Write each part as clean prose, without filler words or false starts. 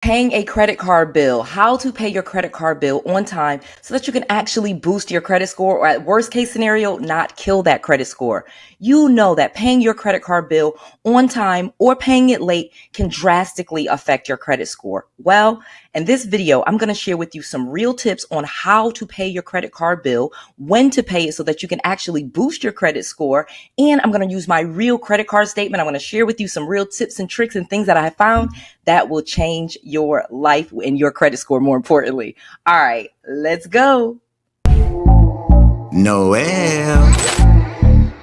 Paying a credit card bill, how to pay your credit card bill on time so that you can actually boost your credit score, or at worst case scenario, not kill that credit score. You know that paying your credit card bill on time or paying it late can drastically affect your credit score. Well, in this video, I'm going to share with you some real tips on how to pay your credit card bill, when to pay it so that you can actually boost your credit score. And I'm going to use my real credit card statement. I'm going to share with you some real tips and tricks and things that I found that will change your life and your credit score, more importantly. All right, let's go. Noel.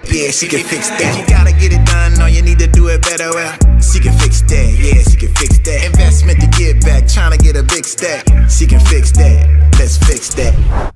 Yeah, she can fix that. You gotta get it done, or you need to do it better. Well, she can fix that. Yeah, she can fix that. Investment to get back, trying to get a big stack. She can fix that. Let's fix that.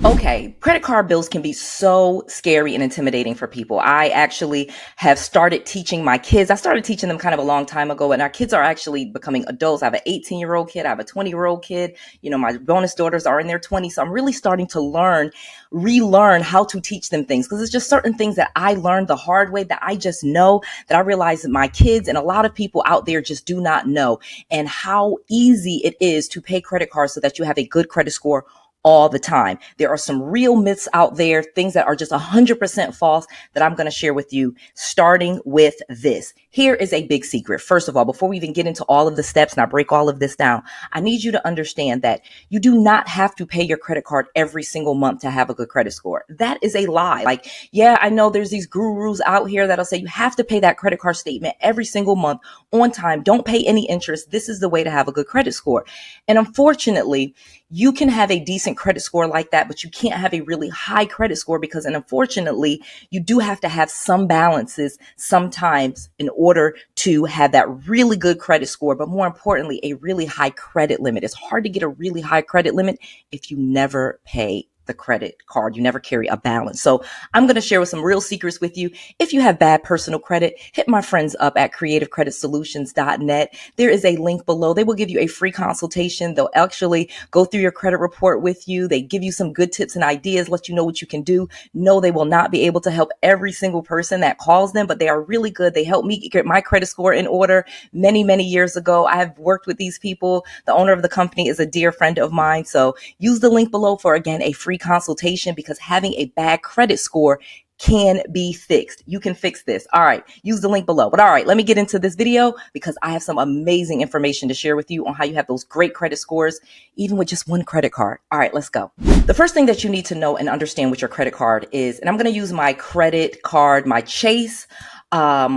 Okay, credit card bills can be so scary and intimidating for people. I actually have started teaching my kids. I started teaching them kind of a long time ago, and our kids are actually becoming adults. I have an 18-year-old kid. I have a 20-year-old kid. You know, my bonus daughters are in their 20s. So I'm really starting to relearn how to teach them things, because it's just certain things that I learned the hard way that I just know, that I realize that my kids and a lot of people out there just do not know, and how easy it is to pay credit cards so that you have a good credit score all the time. There are some real myths out there, things that are just 100% false, that I'm going to share with you, starting with this. Here is a big secret. First of all, before we even get into all of the steps and I break all of this down, I need you to understand that you do not have to pay your credit card every single month to have a good credit score. That is a lie. Like, yeah, I know there's these gurus out here that'll say you have to pay that credit card statement every single month on time. Don't pay any interest. This is the way to have a good credit score. And unfortunately, you can have a decent credit score like that, but you can't have a really high credit score, because, and unfortunately, you do have to have some balances sometimes in order to have that really good credit score, but more importantly, a really high credit limit. It's hard to get a really high credit limit if you never pay the credit card. You never carry a balance. So I'm going to share some real secrets with you. If you have bad personal credit, hit my friends up at creativecreditsolutions.net. There is a link below. They will give you a free consultation. They'll actually go through your credit report with you. They give you some good tips and ideas, let you know what you can do. No, they will not be able to help every single person that calls them, but they are really good. They helped me get my credit score in order many, many years ago. I have worked with these people. The owner of the company is a dear friend of mine. So use the link below for, again, a free consultation, because having a bad credit score can be fixed. You can fix this. All right. Use the link below. But all right, let me get into this video, because I have some amazing information to share with you on how you have those great credit scores, even with just one credit card. All right, let's go. The first thing that you need to know and understand with your credit card is, and I'm going to use my credit card, my Chase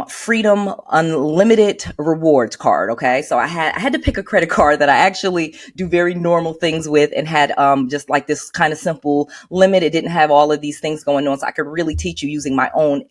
Freedom Unlimited Rewards card. Okay. So I had to pick a credit card that I actually do very normal things with, and had, just like this kind of simple limit. It didn't have all of these things going on. So I could really teach you using my own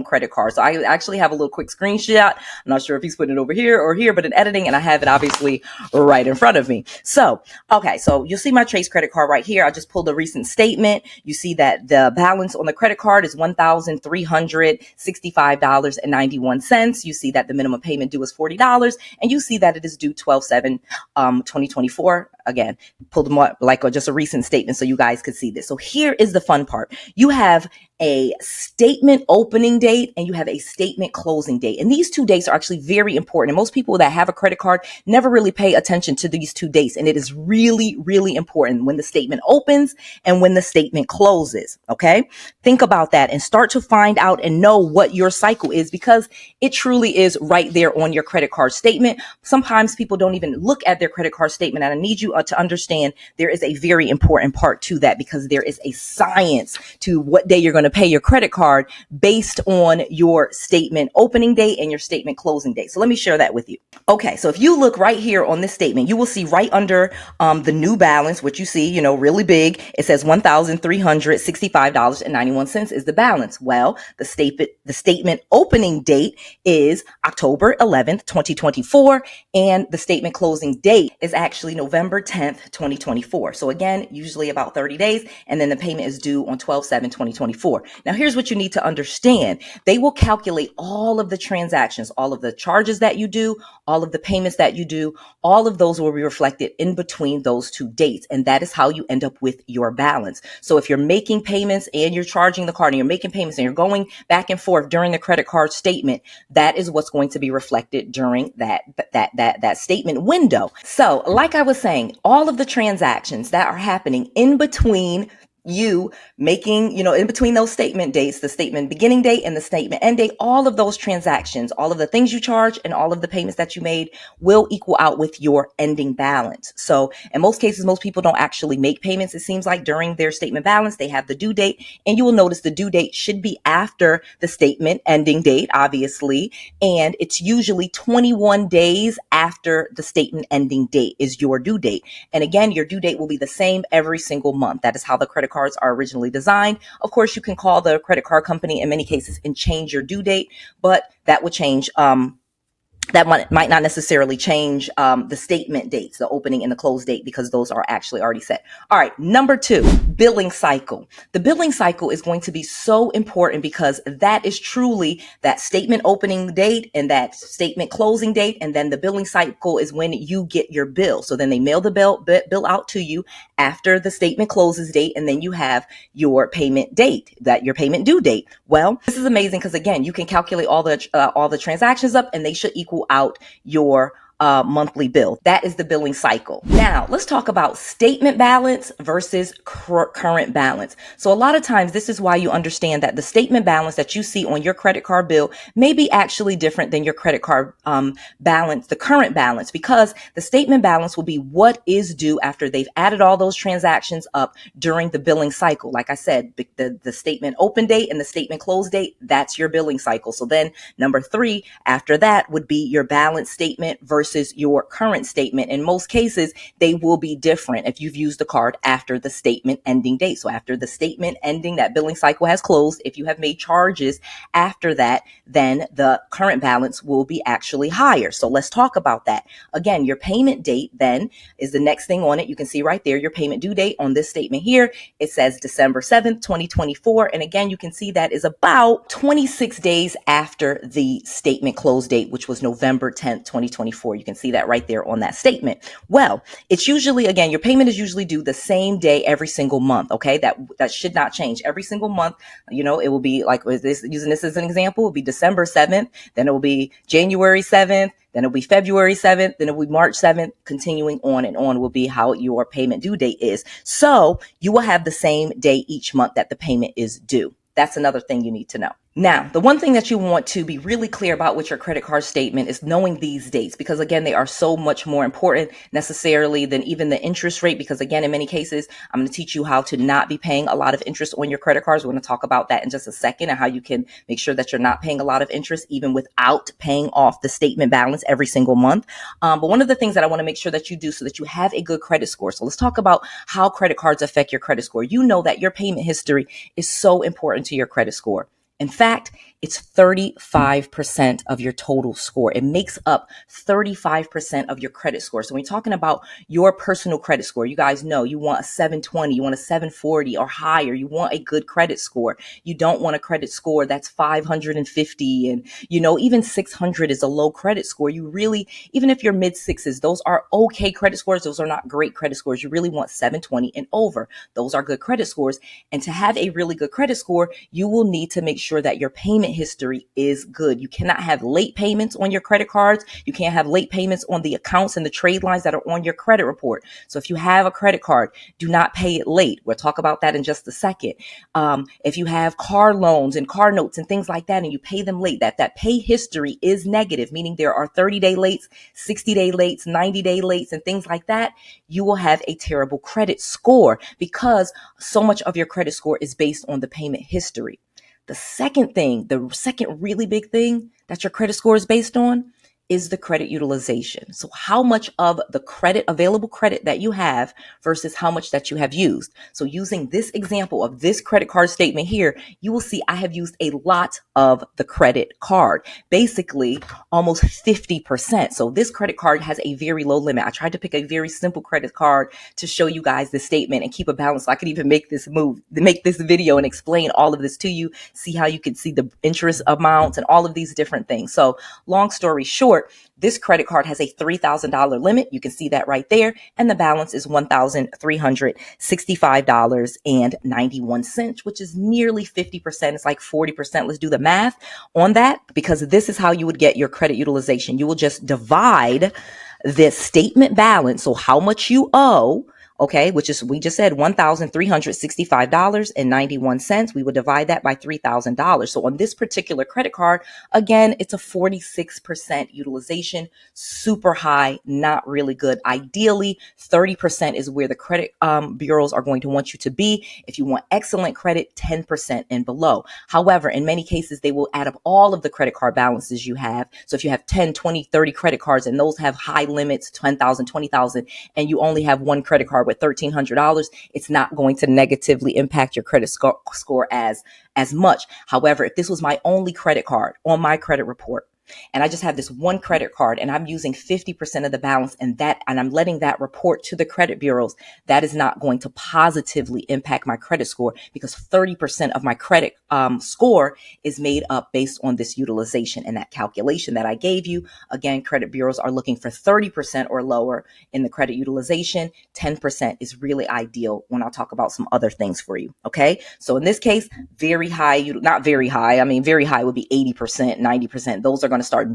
credit card. So I actually have a little quick screenshot. I'm not sure if he's putting it over here or here, but in editing, and I have it obviously right in front of me. So, okay. So you'll see my Chase credit card right here. I just pulled a recent statement. You see that the balance on the credit card is $1,365.91. You see that the minimum payment due is $40, and you see that it is due 12/7/2024. Again, pulled them up like just a recent statement so you guys could see this. So here is the fun part. You have a statement opening date and you have a statement closing date. And these two dates are actually very important. And most people that have a credit card never really pay attention to these two dates. And it is really, really important when the statement opens and when the statement closes. Okay. Think about that and start to find out and know what your cycle is, because it truly is right there on your credit card statement. Sometimes people don't even look at their credit card statement. And I need you to understand there is a very important part to that, because there is a science to what day you're going to pay your credit card based on your statement opening date and your statement closing date. So let me share that with you. Okay, so if you look right here on this statement, you will see right under the new balance, which you see, really big, it says $1,365.91 is the balance. Well, the statement opening date is October 11th, 2024, and the statement closing date is actually November November 10th, 2024. So again, usually about 30 days, and then the payment is due on 12/7/2024. Now, here's what you need to understand. They will calculate all of the transactions, all of the charges that you do, all of the payments that you do, all of those will be reflected in between those two dates. And that is how you end up with your balance. So if you're making payments and you're charging the card and you're making payments and you're going back and forth during the credit card statement, that is what's going to be reflected during that statement window. So like I was saying, all of the transactions that are happening in between you making, in between those statement dates, the statement beginning date and the statement end date, all of those transactions, all of the things you charge and all of the payments that you made will equal out with your ending balance. So in most cases, most people don't actually make payments. It seems like during their statement balance, they have the due date, and you will notice the due date should be after the statement ending date, obviously. And it's usually 21 days after the statement ending date is your due date. And again, your due date will be the same every single month. That is how the credit cards are originally designed. Of course, you can call the credit card company in many cases and change your due date, but that would change that might not necessarily change the statement dates, the opening and the close date, because those are actually already set. All right, number 2, billing cycle. The billing cycle is going to be so important because that is truly that statement opening date and that statement closing date, and then the billing cycle is when you get your bill. So then they mail the bill out to you after the statement closes date, and then you have your payment date, that your payment due date. Well, this is amazing because again, you can calculate all the transactions up, and they should equal out your monthly bill. That is the billing cycle. Now, let's talk about statement balance versus current balance. So a lot of times, this is why you understand that the statement balance that you see on your credit card bill may be actually different than your credit card balance, the current balance, because the statement balance will be what is due after they've added all those transactions up during the billing cycle. Like I said, the statement open date and the statement close date, that's your billing cycle. So then number 3 after that would be your balance statement versus your current statement. In most cases, they will be different if you've used the card after the statement ending date. So after the statement ending, that billing cycle has closed. If you have made charges after that, then the current balance will be actually higher. So let's talk about that. Again, your payment date then is the next thing on it. You can see right there, your payment due date on this statement here. It says December 7th, 2024. And again, you can see that is about 26 days after the statement close date, which was November 10th, 2024. You can see that right there on that statement. Well, it's usually, again, your payment is usually due the same day every single month. Okay. That should not change every single month. It will be like using this as an example, it will be December 7th, then it will be January 7th, then it'll be February 7th, then it'll be March 7th, continuing on and on will be how your payment due date is. So you will have the same day each month that the payment is due. That's another thing you need to know. Now, the one thing that you want to be really clear about with your credit card statement is knowing these dates, because again, they are so much more important necessarily than even the interest rate, because again, in many cases, I'm going to teach you how to not be paying a lot of interest on your credit cards. We're going to talk about that in just a second, and how you can make sure that you're not paying a lot of interest even without paying off the statement balance every single month. But one of the things that I want to make sure that you do so that you have a good credit score. So let's talk about how credit cards affect your credit score. You know that your payment history is so important to your credit score. In fact, it's 35% of your total score. It makes up 35% of your credit score. So when you're talking about your personal credit score, you guys know you want a 720, you want a 740 or higher. You want a good credit score. You don't want a credit score that's 550 and, even 600 is a low credit score. You really, even if you're mid sixes, those are okay credit scores. Those are not great credit scores. You really want 720 and over. Those are good credit scores. And to have a really good credit score, you will need to make sure that your payment history is good. You cannot have late payments on your credit cards. You can't have late payments on the accounts and the trade lines that are on your credit report. So if you have a credit card, do not pay it late. We'll talk about that in just a second. If you have car loans and car notes and things like that, and you pay them late, that pay history is negative, meaning there are 30-day lates, 60-day lates, 90-day lates, and things like that, you will have a terrible credit score because so much of your credit score is based on the payment history. The second really big thing that your credit score is based on is the credit utilization. So how much of the credit, available credit that you have versus how much that you have used. So using this example of this credit card statement here, you will see I have used a lot of the credit card, basically almost 50%. So this credit card has a very low limit. I tried to pick a very simple credit card to show you guys this statement and keep a balance so I could even make this video and explain all of this to you, see how you can see the interest amounts and all of these different things. So long story short, this credit card has a $3,000 limit. You can see that right there. And the balance is $1,365.91, which is nearly 50%. It's like 40%. Let's do the math on that, because this is how you would get your credit utilization. You will just divide this statement balance, so how much you owe, okay, which is, we just said $1,365.91. We would divide that by $3,000. So on this particular credit card, again, it's a 46% utilization, super high, not really good. Ideally, 30% is where the credit bureaus are going to want you to be. If you want excellent credit, 10% and below. However, in many cases, they will add up all of the credit card balances you have. So if you have 10, 20, 30 credit cards and those have high limits, 10,000, 20,000, and you only have one credit card with $1,300, it's not going to negatively impact your credit score as much. However, if this was my only credit card on my credit report, and I just have this one credit card and I'm using 50% of the balance and I'm letting that report to the credit bureaus, that is not going to positively impact my credit score, because 30% of my credit score is made up based on this utilization and that calculation that I gave you. Again, credit bureaus are looking for 30% or lower in the credit utilization. 10% is really ideal when I'll talk about some other things for you. Okay. So in this case, very high, not very high. I mean, very high would be 80%, 90%. Those are going to start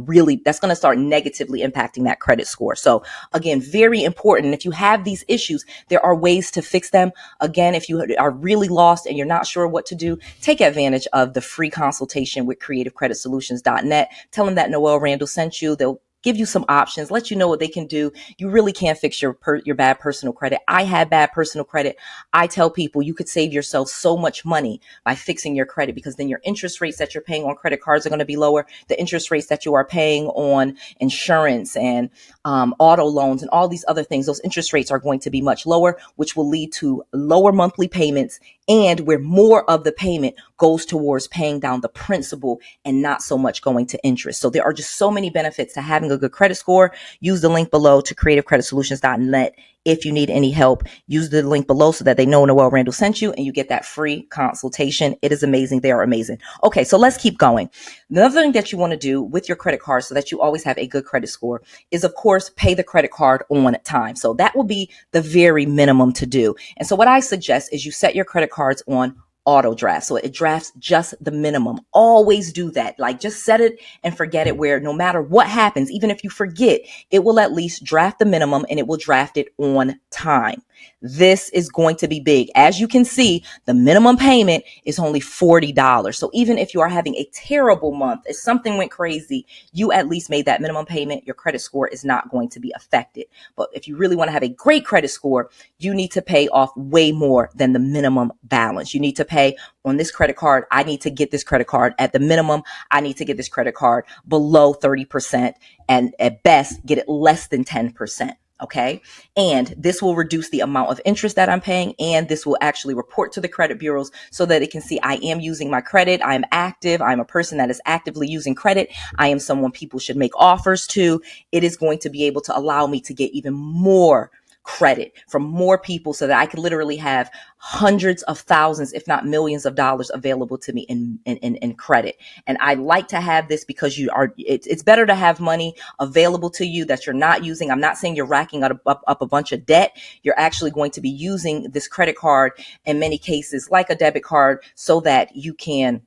that's going to start negatively impacting that credit score. So again, very important. If you have these issues, there are ways to fix them. Again, if you are really lost and you're not sure what to do, take advantage of the free consultation with creativecreditsolutions.net. Tell them that Noelle Randall sent you. They'll give you some options, let you know what they can do. You really can't fix your bad personal credit. I had bad personal credit. I tell people you could save yourself so much money by fixing your credit, because then your interest rates that you're paying on credit cards are going to be lower. The interest rates that you are paying on insurance and auto loans and all these other things, those interest rates are going to be much lower, which will lead to lower monthly payments, and where more of the payment goes towards paying down the principal and not so much going to interest. So there are just so many benefits to having a good credit score. Use the link below to creativecreditsolutions.net. If you need any help, use the link below so that they know Noelle Randall sent you and you get that free consultation. It is amazing. They are amazing. Okay, so let's keep going. Another thing that you want to do with your credit card so that you always have a good credit score is, of course, pay the credit card on time. So that will be the very minimum to do. And so what I suggest is you set your credit cards on auto draft. So it drafts just the minimum. Always do that. Like, just set it and forget it, where no matter what happens, even if you forget, it will at least draft the minimum and it will draft it on time. This is going to be big. As you can see, the minimum payment is only $40. So even if you are having a terrible month, if something went crazy, you at least made that minimum payment. Your credit score is not going to be affected. But if you really want to have a great credit score, you need to pay off way more than the minimum balance. You need to pay on this credit card. I need to get this credit card at the minimum. I need to get this credit card below 30%, and at best get it less than 10%. Okay. And this will reduce the amount of interest that I'm paying. And this will actually report to the credit bureaus so that it can see I am using my credit. I'm active. I'm a person that is actively using credit. I am someone people should make offers to. It is going to be able to allow me to get even more credit from more people so that I could literally have hundreds of thousands, if not millions of dollars available to me in credit. And I like to have this because it's better to have money available to you that you're not using. I'm not saying you're racking up a bunch of debt. You're actually going to be using this credit card in many cases like a debit card so that you can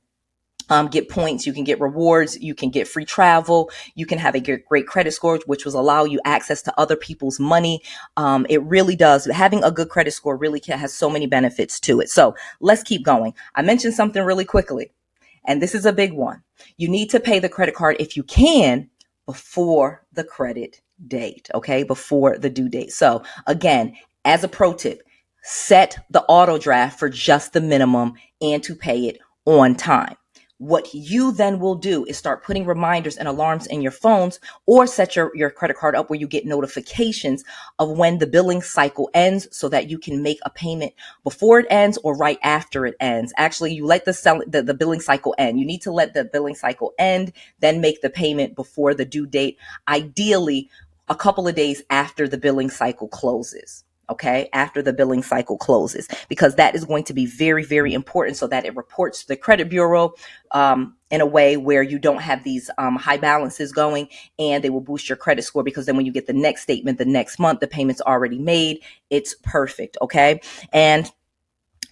get points, you can get rewards, you can get free travel, you can have a great credit score, which will allow you access to other people's money. It really does. Having a good credit score really has so many benefits to it. So let's keep going. I mentioned something really quickly, and this is a big one. You need to pay the credit card if you can before the credit date, okay? Before the due date. So again, as a pro tip, set the auto draft for just the minimum and to pay it on time. What you then will do is start putting reminders and alarms in your phones, or set your credit card up where you get notifications of when the billing cycle ends, so that you can make a payment before it ends or right after it ends. Actually, you let the billing cycle end. You need to let the billing cycle end, then make the payment before the due date, ideally a couple of days after the billing cycle closes. Okay, after the billing cycle closes, because that is going to be very, very important, so that it reports to the credit bureau in a way where you don't have these high balances going, and they will boost your credit score, because then when you get the next statement the next month, the payment's already made. It's perfect. Okay. And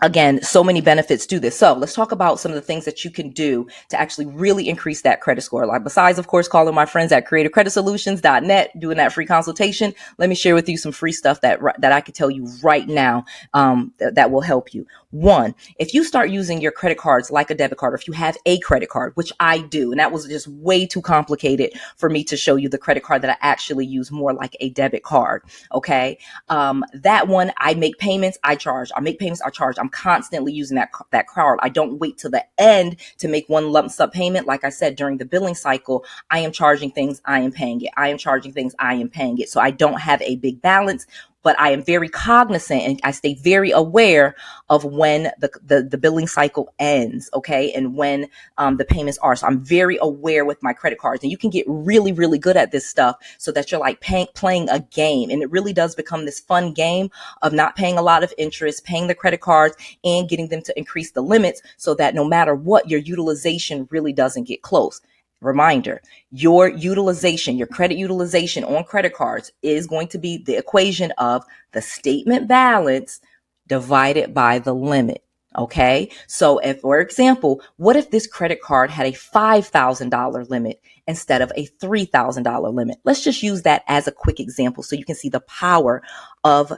again, so many benefits to this. So let's talk about some of the things that you can do to actually really increase that credit score. Like, besides, of course, calling my friends at creativecreditsolutions.net, doing that free consultation, let me share with you some free stuff that I could tell you right now that will help you. One, if you start using your credit cards like a debit card, or if you have a credit card, which I do, and that was just way too complicated for me to show you the credit card that I actually use more like a debit card. Okay. That one, I make payments, I charge. I make payments, I charge. I'm constantly using that card. I don't wait till the end to make one lump sum payment. Like I said, during the billing cycle, I am charging things, I am paying it. I am charging things, I am paying it. So I don't have a big balance, but I am very cognizant, and I stay very aware of when the billing cycle ends, okay, and when the payments are. So I'm very aware with my credit cards, and you can get really, really good at this stuff, so that you're like playing a game, and it really does become this fun game of not paying a lot of interest, paying the credit cards, and getting them to increase the limits, so that no matter what, your utilization really doesn't get close. Reminder, your utilization, your credit utilization on credit cards is going to be the equation of the statement balance divided by the limit. Okay. So if, for example, what if this credit card had a $5,000 limit instead of a $3,000 limit? Let's just use that as a quick example, so you can see the power of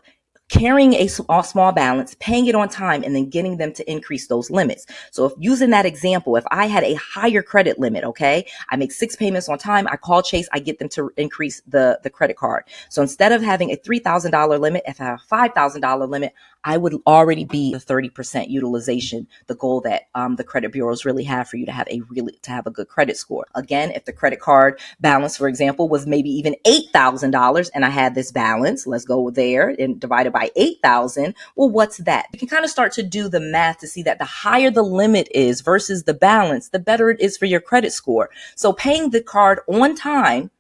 carrying a small balance, paying it on time, and then getting them to increase those limits. So if using that example, if I had a higher credit limit, okay, I make 6 payments on time, I call Chase, I get them to increase the credit card. So instead of having a $3,000 limit, if I have a $5,000 limit, I would already be the 30% utilization, the goal that the credit bureaus really have for you to have a good credit score. Again, if the credit card balance, for example, was maybe even $8,000, and I had this balance, let's go there and divide it by 8,000. Well, what's that? You can kind of start to do the math to see that the higher the limit is versus the balance, the better it is for your credit score. So paying the card on time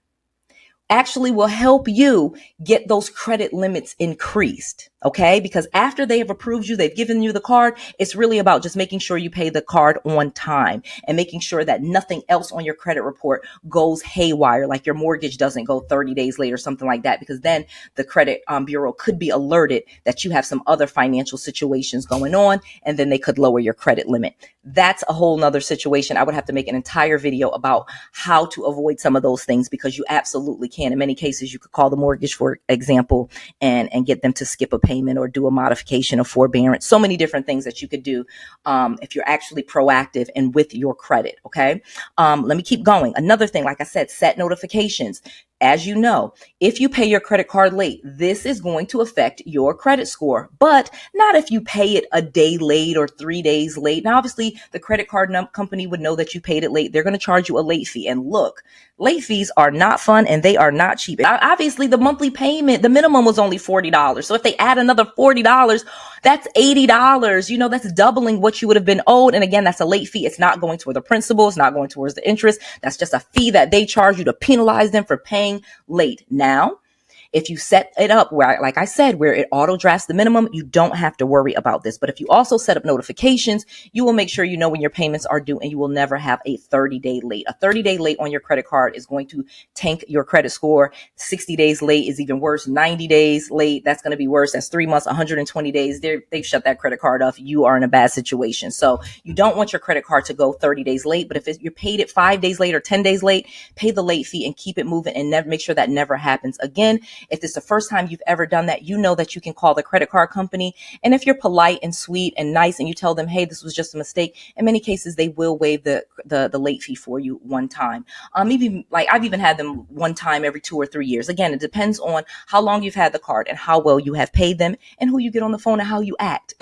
actually will help you get those credit limits increased. Okay. Because after they have approved you, they've given you the card, it's really about just making sure you pay the card on time, and making sure that nothing else on your credit report goes haywire, like your mortgage doesn't go 30 days late or something like that, because then the credit bureau could be alerted that you have some other financial situations going on, and then they could lower your credit limit. That's a whole nother situation. I would have to make an entire video about how to avoid some of those things, because you absolutely can. In many cases, you could call the mortgage, for example, and get them to skip a payment or do a modification of forbearance. So many different things that you could do if you're actually proactive and with your credit. Okay. Let me keep going. Another thing, like I said, set notifications. As you know, if you pay your credit card late, this is going to affect your credit score, but not if you pay it a day late or 3 days late. Now, obviously, the credit card company would know that you paid it late. They're going to charge you a late fee. And look, late fees are not fun, and they are not cheap. Obviously, the monthly payment, the minimum was only $40. So if they add another $40, that's $80. You know, that's doubling what you would have been owed. And again, that's a late fee. It's not going toward the principal. It's not going towards the interest. That's just a fee that they charge you to penalize them for paying late. Now, if you set it up where, like I said, where it auto drafts the minimum, you don't have to worry about this. But if you also set up notifications, you will make sure you know when your payments are due, and you will never have a 30-day late. A 30-day late on your credit card is going to tank your credit score. 60 days late is even worse. 90 days late, that's going to be worse. That's 3 months, 120 days. They've shut that credit card off. You are in a bad situation. So you don't want your credit card to go 30 days late. But if you're paid it 5 days late or 10 days late, pay the late fee and keep it moving, and never make sure that never happens again. If it's the first time you've ever done that, you know that you can call the credit card company. And if you're polite and sweet and nice and you tell them, hey, this was just a mistake, in many cases, they will waive the late fee for you one time. Even like I've even had them one time every 2 or 3 years. Again, it depends on how long you've had the card and how well you have paid them and who you get on the phone and how you act.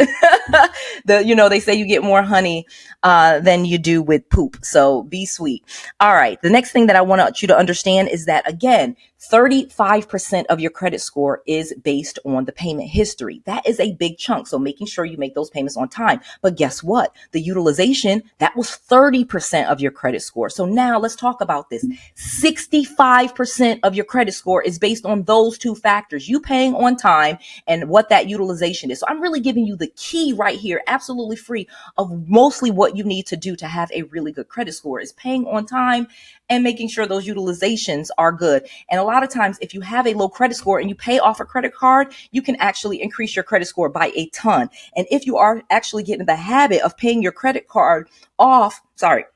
They say you get more honey than you do with poop. So be sweet. All right. The next thing that I want you to understand is that, again, 35% of your credit score is based on the payment history. That is a big chunk. So making sure you make those payments on time. But guess what? The utilization, that was 30% of your credit score. So now let's talk about this. 65% of your credit score is based on those two factors, you paying on time and what that utilization is. So I'm really giving you the key right here, absolutely free, of mostly what you need to do to have a really good credit score is paying on time and making sure those utilizations are good. And a lot of times, if you have a low credit score and you pay off a credit card, you can actually increase your credit score by a ton. And if you are actually getting the habit of paying your credit card off,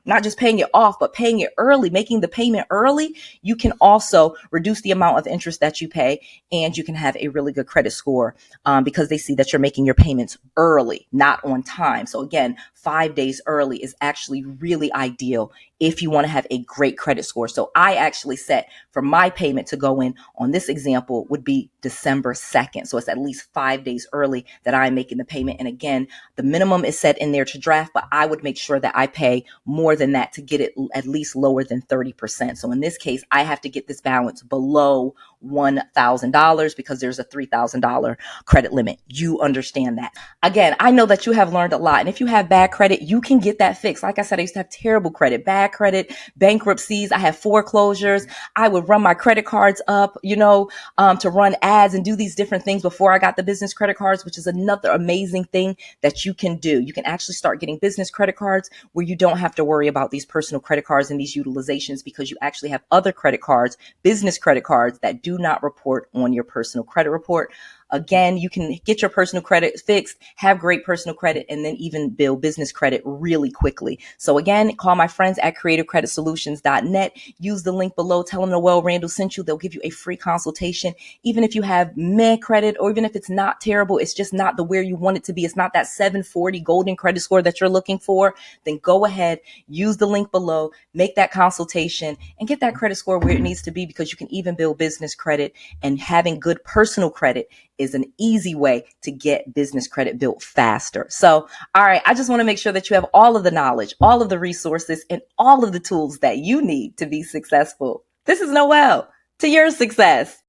not just paying it off, but paying it early, making the payment early, you can also reduce the amount of interest that you pay, and you can have a really good credit score because they see that you're making your payments early, not on time. So again, 5 days early is actually really ideal if you want to have a great credit score. So I actually set for my payment to go in on this example would be December 2nd. So it's at least 5 days early that I'm making the payment. And again, the minimum is set in there to draft, but I would make sure that I pay more than that to get it at least lower than 30%. So in this case, I have to get this balance below $1,000 because there's a $3,000 credit limit. You understand that. Again, I know that you have learned a lot. And if you have bad credit, you can get that fixed. Like I said, I used to have terrible credit, bad credit, bankruptcies. I had foreclosures. I would run my credit cards up, to run ads and do these different things before I got the business credit cards, which is another amazing thing that you can do. You can actually start getting business credit cards where you don't have to worry about these personal credit cards and these utilizations because you actually have other credit cards, business credit cards that do not report on your personal credit report. Again, you can get your personal credit fixed, have great personal credit, and then even build business credit really quickly. So again, call my friends at creativecreditsolutions.net. Use the link below. Tell them Noel Randall sent you. They'll give you a free consultation. Even if you have meh credit, or even if it's not terrible, it's just not the where you want it to be. It's not that 740 golden credit score that you're looking for. Then go ahead, use the link below, make that consultation, and get that credit score where it needs to be because you can even build business credit, and having good personal credit is an easy way to get business credit built faster. So, all right, I just want to make sure that you have all of the knowledge, all of the resources, and all of the tools that you need to be successful. This is Noelle, to your success.